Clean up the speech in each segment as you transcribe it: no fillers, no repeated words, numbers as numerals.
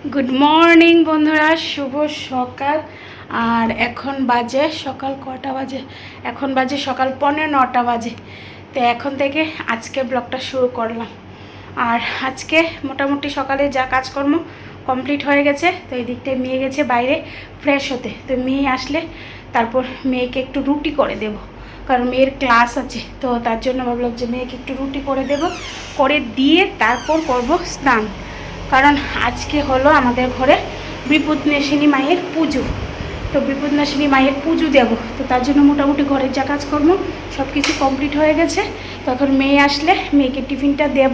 Good morning বন্ধুরা, শুভ সকাল। আর এখন বাজে সকাল কটা বাজে? এখন বাজে সকাল 9:15 বাজে। তো এখন থেকে আজকে ব্লগটা শুরু করলাম। আর আজকে মোটামুটি সকালে যা কাজকর্ম কমপ্লিট হয়ে গেছে। তো এই দিকটায় মেয়ে গেছে বাইরে ফ্রেশ হতে। তো মেয়ে আসলে তারপর মেয়েকে একটু রুটি করে দেব, কারণ মেয়ের ক্লাস আছে। তো তার জন্য ভাবলাম যে মেয়েকে একটু রুটি করে দেব, করে দিয়ে তারপর করব স্নান। কারণ আজকে হলো আমাদের ঘরে বিপদনাশিনী মায়ের পুজো। তো বিপদনাশিনী মায়ের পুজো দেব। তো তার জন্য মোটামুটি ঘরের যা কাজকর্ম সব কিছু কমপ্লিট হয়ে গেছে। তখন মেয়ে আসলে মেয়েকে টিফিনটা দেব,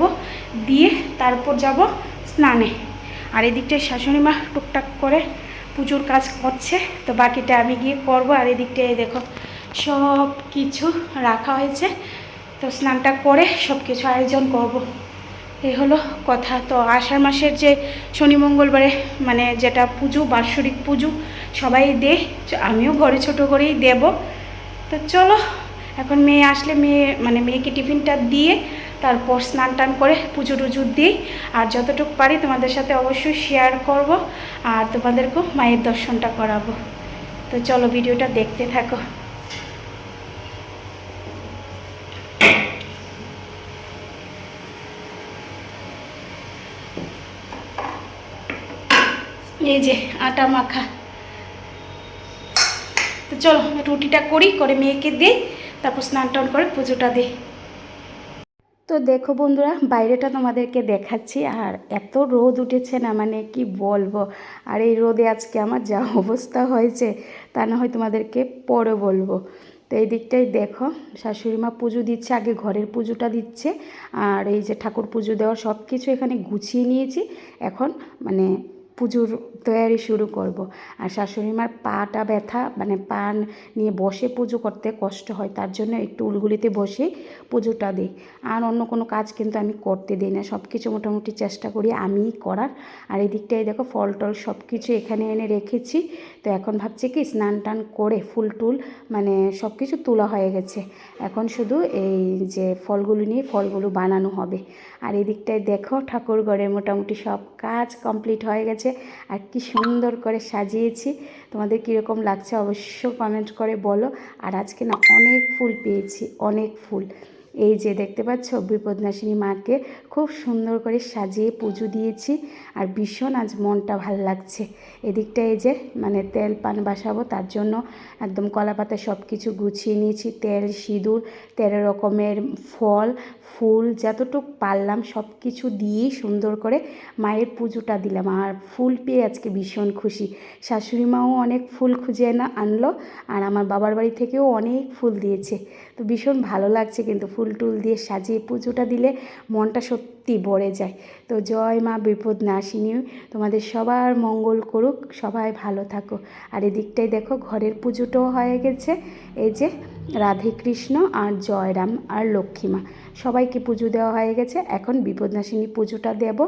দিয়ে তারপর যাব স্নানে। আর এদিকটায় শাশুড়ি মা টুকটাক করে পুজোর কাজ করছে, তো বাকিটা আমি গিয়ে করব। আর এদিকটায় দেখো সব কিছু রাখা হয়েছে, তো স্নানটা করে সব কিছু আয়োজন করব। এই হলো কথা। তো আষাঢ় মাসের যে শনি মঙ্গলবারে মানে যেটা পুজো, বাৎসরিক পুজো সবাই দেয়, আমিও ঘরে ছোট করেই দেব। তো চলো, এখন মেয়ে আসলে মেয়েকে টিফিনটা দিয়ে তারপর স্নান টান করে পুজো টুজো দিই। আর যতটুকু পারি তোমাদের সাথে অবশ্যই শেয়ার করব, আর তোমাদেরকেও মায়ের দর্শনটা করাবো। তো চলো, ভিডিওটা দেখতে থাকো। এই যে আটা মাখা। তো চলো রুটিটা করি, করে মেয়েকে দিই, তারপর স্নান টান করে পুজোটা দিই। তো দেখো বন্ধুরা, বাইরেটা তোমাদেরকে দেখাচ্ছি। আর এত রোদ উঠেছে না, মানে কি বলবো। আর এই রোদে আজকে আমার যা অবস্থা হয়েছে তা না হয় তোমাদেরকে পরে বলবো। তো এই দিকটাই দেখো, শাশুড়ি মা পুজো দিচ্ছে, আগে ঘরের পুজোটা দিচ্ছে। আর এই যে ঠাকুর পুজো দেওয়া সব কিছু এখানে গুছিয়ে নিয়েছি। এখন মানে পুজোর তৈয়ারি শুরু করব। আর শাশুড়ি মার পাটা ব্যথা, মানে পা নিয়ে বসে পুজো করতে কষ্ট হয়, তার জন্য একটু উলগুলিতে বসে পুজোটা দিই। আর অন্য কোনো কাজ কিন্তু আমি করতে দিই না, সব কিছু মোটামুটি চেষ্টা করি আমিই করার। আর এই দিকটায় দেখো ফল টল সব কিছু এখানে এনে রেখেছি। তো এখন ভাবছি কি স্নান টান করে ফুল টুল মানে সব কিছু তোলা হয়ে গেছে, এখন শুধু এই যে ফলগুলো নিয়ে ফলগুলো বানানো হবে। আর এই দিকটায় দেখো ঠাকুর ঘরে মোটামুটি সব কাজ কমপ্লিট হয়ে গেছে। আর কি সুন্দর করে সাজিয়েছি, তোমাদের কীরকম লাগছে অবশ্য কমেন্ট করে বলো। আর আজকে না অনেক ফুল পেয়েছি, অনেক ফুল। এই যে দেখতে পাচ্ছ বিপদনাশিনী মাকে খুব সুন্দর করে সাজিয়ে পুজো দিয়েছি। আর ভীষণ আজ মনটা ভাল লাগছে। এদিকটা এই যে মানে তেল পান বসাবো, তার জন্য একদম কলা পাতা সব কিছু গুছিয়ে নিয়েছি। তেল, সিঁদুর, 13 রকমের ফল ফুল যতটুকু পারলাম সব কিছু দিয়ে সুন্দর করে মায়ের পুজোটা দিলাম। আর ফুল পেয়ে আজকে ভীষণ খুশি। শাশুড়ি মাও অনেক ফুল খুঁজে আনলো, আর আমার বাবার বাড়ি থেকেও অনেক ফুল দিয়েছে। তো ভীষণ ভালো লাগছে, কিন্তু ফুল টুল দিয়ে সাজিয়ে পুজোটা দিলে মনটা সত্যি ভরে যায়। তো জয় মা বিপদনাশিনী, তোমাদের সবার মঙ্গল করুক, সবাই ভালো থাকো। আর এদিকটাই দেখো ঘরের পুজোটাও হয়ে গেছে। এই যে রাধে কৃষ্ণ আর জয়রাম আর লক্ষ্মী মা সবাইকে পুজো দেওয়া হয়ে গেছে। এখন বিপদনাশিনী পুজোটা দেব,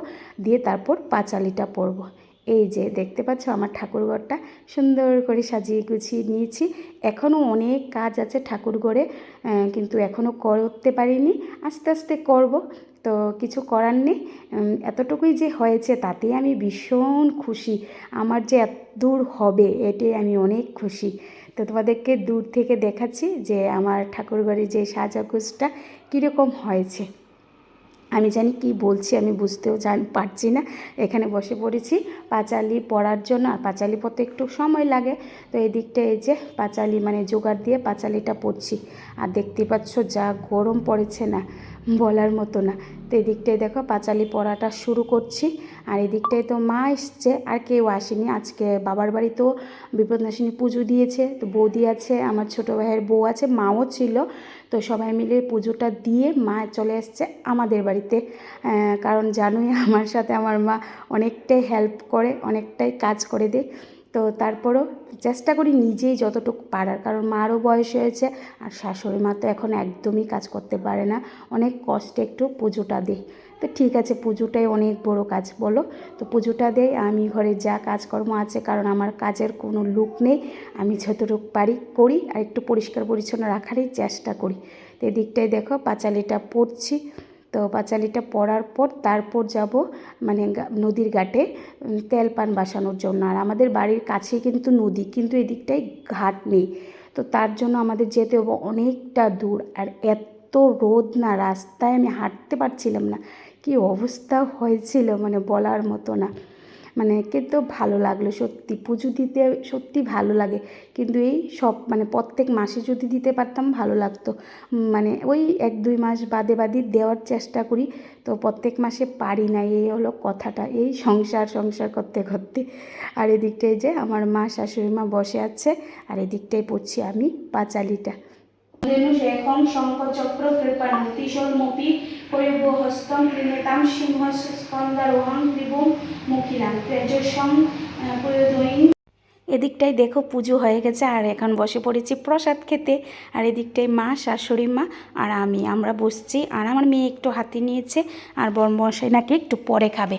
দিয়ে তারপর পাঁচালিটা পরব। এই যে দেখতে পাচ্ছ আমার ঠাকুরঘরটা সুন্দর করে সাজিয়ে গুছিয়ে নিয়েছি। এখনও অনেক কাজ আছে ঠাকুরঘরে, কিন্তু এখনও করতে পারিনি, আস্তে আস্তে করব। তো কিছু করার নেই, এতটুকুই যে হয়েছে তাতেই আমি ভীষণ খুশি। আমার যে এত দূর হবে এটাই আমি অনেক খুশি। তো তোমাদেরকে দূর থেকে দেখাচ্ছি যে আমার ঠাকুরঘরে যে সাজাগোজটা কীরকম হয়েছে। আমি জানি কি বলছি, আমি বুঝতেও পারছি না। এখানে বসে পড়েছি পাঁচালি পড়ার জন্য। আর পাঁচালি পড়তে একটু সময় লাগে, তো এই দিকটা এই যে পাঁচালি মানে জোগাড় দিয়ে পাঁচালিটা পড়ছি। আর দেখতে পাচ্ছ যা গরম পড়েছে না, বলার মতো না। তো এদিকটায় দেখো পাঁচালি পড়াটা শুরু করছি। আর এদিকটায় তো মা এসছে, আর কেউ আসেনি। আজকে বাবার বাড়িতেও বিপদনাশিনী পুজো দিয়েছে, তো বৌদি আছে, আমার ছোটো ভাইয়ের বউ আছে, মাও ছিল। তো সবাই মিলে পুজোটা দিয়ে মা চলে এসছে আমাদের বাড়িতে। কারণ জানোই আমার সাথে আমার মা অনেকটাই হেল্প করে, অনেকটাই কাজ করে দেয়। তো তারপরও চেষ্টা করি নিজেই যতটুকু পারার, কারণ মারও বয়স হয়েছে। আর শাশুড়ি মা তো এখন একদমই কাজ করতে পারে না, অনেক কষ্টে একটু পুজোটা দিই। তো ঠিক আছে, পুজোটাই অনেক বড় কাজ বলো। তো পুজোটা দেই, আমি ঘরে যা কাজকর্ম আছে, কারণ আমার কাজের কোনো লুক নেই, আমি যতটুকু পারি করি, আর একটু পরিষ্কার পরিচ্ছন্ন রাখারই চেষ্টা করি। তো এদিকটায় দেখো পাঁচালিটা পড়ছি। তো পাঁচালিটা পড়ার পর তারপর যাব মানে নদীর ঘাটে তেল পান বসানোর জন্য। আর আমাদের বাড়ির কাছে কিন্তু নদী, কিন্তু এদিকটায় ঘাট নেই, তো তার জন্য আমাদের যেতে হবে অনেকটা দূর। আর এত রোদ না, রাস্তায় আমি হাঁটতে পারছিলাম না, কি অবস্থা হয়েছিল মানে বলার মতো না। মানে কিন্তু ভালো লাগলো সত্যি, পুজো দিতে সত্যি ভালো লাগে। কিন্তু এই সব মানে প্রত্যেক মাসে যদি দিতে পারতাম ভালো লাগতো। মানে ওই 1-2 মাস বাদে বাদে দেওয়ার চেষ্টা করি, তো প্রত্যেক মাসে পারি না, এই হলো কথাটা। এই সংসার করতে করতে। আর এদিকটায় যে আমার মা শাশুড়ি মা বসে আছে, আর এদিকটায় পড়ছি আমি পাঁচালিটা। এখন শঙ্খচক্র কৃপাণ ত্রিশূলমপি পরিব হস্তম ক্রীণতাম সিংহ স্কন্দারোহং ত্রিভুম মুখিরাম তেজস্বং প্রয়োদয়ী। এদিকটাই দেখো পুজো হয়ে গেছে, আর এখন বসে পড়েছি প্রসাদ খেতে। আর এদিকটাই মা শাশুড়ি মা আর আমরা বসছি। আর আমার মেয়ে একটু হাতে নিয়েছে, আর বড়মশাই নাকি একটু পরে খাবে।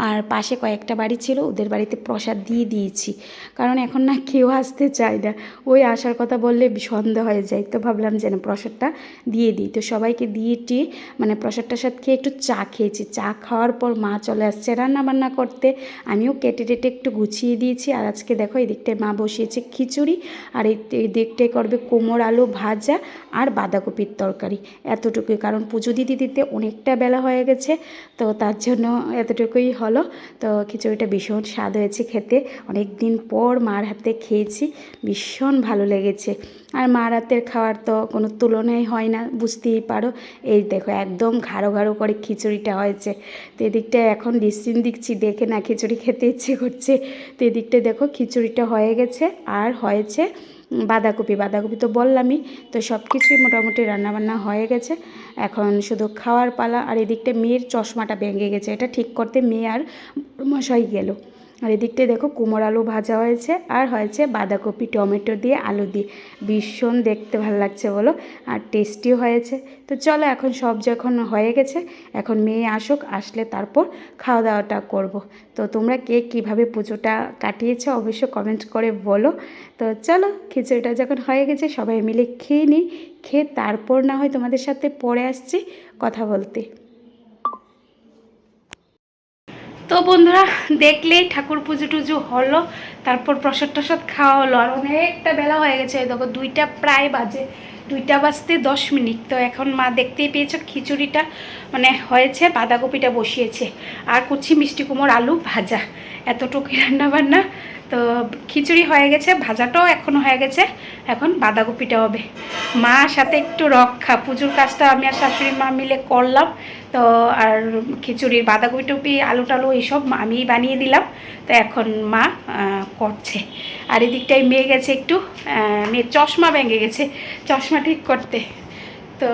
আর পাশে কয়েকটা বাড়ি ছিল, ওদের বাড়িতে প্রসাদ দিয়ে দিয়েছি, কারণ এখন না কেউ আসতে চায় না। ওই আসার কথা বললে সন্দেহ হয়ে যায়, তো ভাবলাম যেন প্রসাদটা দিয়ে দিই। তো সবাইকে দিয়ে টিয়ে মানে প্রসাদটার সাথে খেয়ে একটু চা খেয়েছি। চা খাওয়ার পর মা চলে আসছে রান্না বান্না করতে, আমিও কেটে টেটে একটু গুছিয়ে দিয়েছি। আর আজকে দেখো এদিকটায় মা বসিয়েছে খিচুড়ি, আর এই দিকটায় করবে কুমড়ো আলু ভাজা আর বাঁধাকপির তরকারি। এতটুকুই, কারণ পুজো দিতে দিতে অনেকটা বেলা হয়ে গেছে, তো তার জন্য এতটুকুই হলো। তো খিচুড়িটা ভীষণ স্বাদ হয়েছে খেতে, অনেক দিন পর মার হাতে খেয়েছি, ভীষণ ভালো লেগেছে। আর মার হাতের খাওয়ার তো কোনো তুলনাই হয় না, বুঝতেই পারো। এই দেখো একদম ঘাড়ো ঘাড়ো করে খিচুড়িটা হয়েছে। তো এদিকটায় এখন ডিসিন দিচ্ছি, দেখে না খিচুড়ি খেতে ইচ্ছে করছে। তো এদিকটায় দেখো খিচুড়িটা হয়ে গেছে, আর হয়েছে বাঁধাকপি তো বললামই। তো সব কিছুই মোটামুটি রান্নাবান্না হয়ে গেছে, এখন শুধু খাওয়ার পালা। আর এদিকটা মেয়ের চশমাটা ভেঙে গেছে, এটা ঠিক করতে মেয়ে আর মশাই গেল। আর এদিকটায় দেখো কুমড়ো আলু ভাজা হয়েছে, আর হয়েছে বাঁধাকপি টমেটো দিয়ে আলু দিয়ে, ভীষণ দেখতে ভালো লাগছে বলো, আর টেস্টিও হয়েছে। তো চলো এখন সব যখন হয়ে গেছে, এখন মেয়ে আসুক, আসলে তারপর খাওয়া দাওয়াটা করব। তো তোমরা কে কীভাবে পুজোটা কাটিয়েছো অবশ্য কমেন্ট করে বলো। তো চলো খিচুড়িটা যখন হয়ে গেছে সবাই মিলে খেয়ে নিই, খেয়ে তারপর না হয় তোমাদের সাথে পরে আসছি কথা বলতে। তো বন্ধুরা দেখলেই ঠাকুর পুজো টুজো হলো, তারপর প্রসাদ টসাদ খাওয়া হলো। আর অনেকটা বেলা হয়ে গেছে, দেখো 2টা প্রায় বাজে, 2টা বাজতে 10 মিনিট। তো এখন মা দেখতেই পেয়েছো খিচুড়িটা মানে হয়েছে, বাঁধাকপিটা বসিয়েছে, আর করছি মিষ্টি কুমড়োর আলু ভাজা, এতটুকুই রান্না বান্না। তো খিচুড়ি হয়ে গেছে, ভাজাটাও এখনও হয়ে গেছে, এখন বাঁধাকপিটা হবে। মার সাথে একটু রক্ষা, পুজোর কাজটা আমি আর শাশুড়ি মা মিলে করলাম। তো আর খিচুড়ির বাঁধাকপি টুপি আলু টালু এইসব আমি বানিয়ে দিলাম, তো এখন মা করছে। আর এদিকটাই মেয়ে গেছে একটু, মেয়ের চশমা ভেঙে গেছে, চশমা ঠিক করতে। তো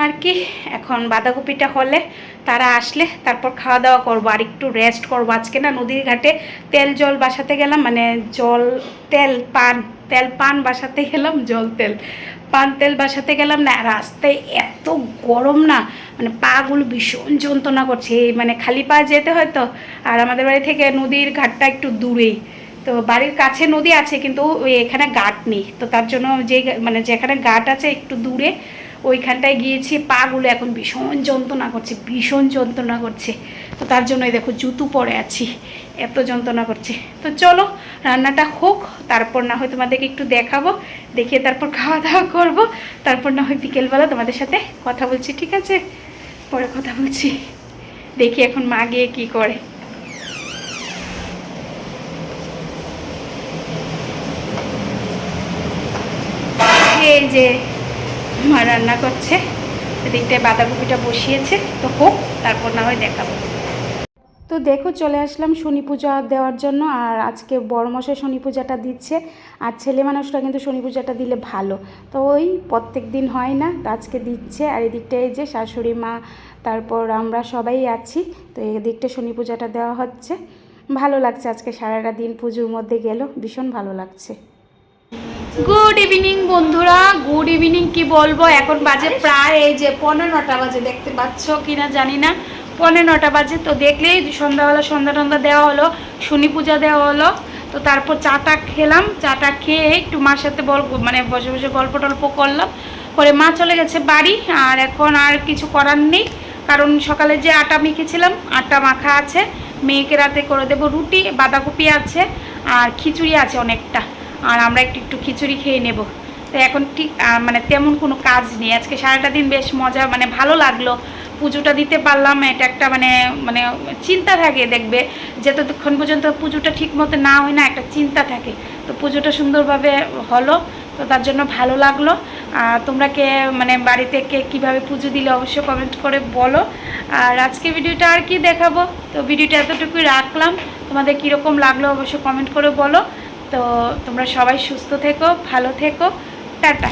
আর কি, এখন বাঁধাকপিটা হলে তারা আসলে তারপর খাওয়া দাওয়া করবো, আর একটু রেস্ট করবো। আজকে না নদীর ঘাটে তেল জল বাসাতে গেলাম, মানে জল তেল পান বাসাতে গেলাম, তেল পান তেল বাসাতে গেলাম না, রাস্তায় এত গরম না, মানে পাগুলো ভীষণ যন্ত্রণা করছে, মানে খালি পা যেতে হয় তো। আর আমাদের বাড়ি থেকে নদীর ঘাটটা একটু দূরেই, তো বাড়ির কাছে নদী আছে কিন্তু এখানে ঘাট নেই, তো তার জন্য মানে যেখানে ঘাট আছে একটু দূরে, ওইখানটায় গিয়েছি, পাগুলো এখন ভীষণ যন্ত্রণা করছে। তো তার জন্যই দেখো জুতো পরে আছি, এত যন্ত্রণা করছে। তো চলো রান্নাটা হোক, তারপর না হয় তোমাদেরকে একটু দেখাবো, দেখিয়ে তারপর খাওয়া দাওয়া করবো, তারপর না হয় বিকেলবেলা তোমাদের সাথে কথা বলছি, ঠিক আছে? পরে কথা বলছি, দেখি এখন মা গিয়ে কী করে। এই যে মা রান্না করছে, এদিকটায় বাঁধাকপিটা বসিয়েছে, তো হোক তারপর না হয় দেখাবো। তো দেখো চলে আসলাম শনি পূজা দেওয়ার জন্য, আর আজকে বড়মশাই শনি পূজাটা দিচ্ছে, আর ছেলে মানুষরা কিন্তু শনি পূজাটা দিলে ভালো, তো ওই প্রত্যেক দিন হয় না, তো আজকে দিচ্ছে। আর এদিকটায় যে শাশুড়ি মা, তারপর আমরা সবাই আছি, তো এদিকটা শনি পূজাটা দেওয়া হচ্ছে, ভালো লাগছে। আজকে সারাটা দিন পুজোর মধ্যে গেল, ভীষণ ভালো লাগছে। গুড ইভিনিং বন্ধুরা, গুড ইভিনিং কি বলবো, এখন বাজে প্রায় এই যে 9:15 বাজে, দেখতে পাচ্ছ কিনা জানি না, 9:15 বাজে। তো দেখলেই সন্ধ্যা টন্ধা দেওয়া হলো, শনি পূজা দেওয়া হলো। তো তারপর চাটা খেলাম, চাটা খেয়ে একটু মার সাথে মানে বসে বসে গল্প টল্প করলাম, করে মা চলে গেছে বাড়ি। আর এখন আর কিছু করার নেই, কারণ সকালে যে আটা মেখেছিলাম আটা মাখা আছে, মেয়েকে রাতে করে দেবো রুটি, বাঁধাকপি আছে আর খিচুড়ি আছে অনেকটা, আর আমরা একটু একটু খিচুড়ি খেয়ে নেব। তো এখন ঠিক মানে তেমন কোনো কাজ নেই। আজকে সারাটা দিন বেশ মজা, মানে ভালো লাগলো, পুজোটা দিতে পারলাম। এটা একটা মানে মানে চিন্তা থাকে, দেখবে যতক্ষণ পর্যন্ত পুজোটা ঠিক মতো না হয় না, একটা চিন্তা থাকে। তো পুজোটা সুন্দরভাবে হলো, তো তার জন্য ভালো লাগলো। তোমরা কে মানে বাড়িতে কে কীভাবে পুজো দিলে অবশ্যই কমেন্ট করে বলো। আর আজকে ভিডিওটা আর কি দেখাবো, তো ভিডিওটা এতটুকুই রাখলাম। তোমাদের কীরকম লাগলো অবশ্যই কমেন্ট করে বলো। তো তোমরা সবাই সুস্থ থেকো, ভালো থেকো, টাটা।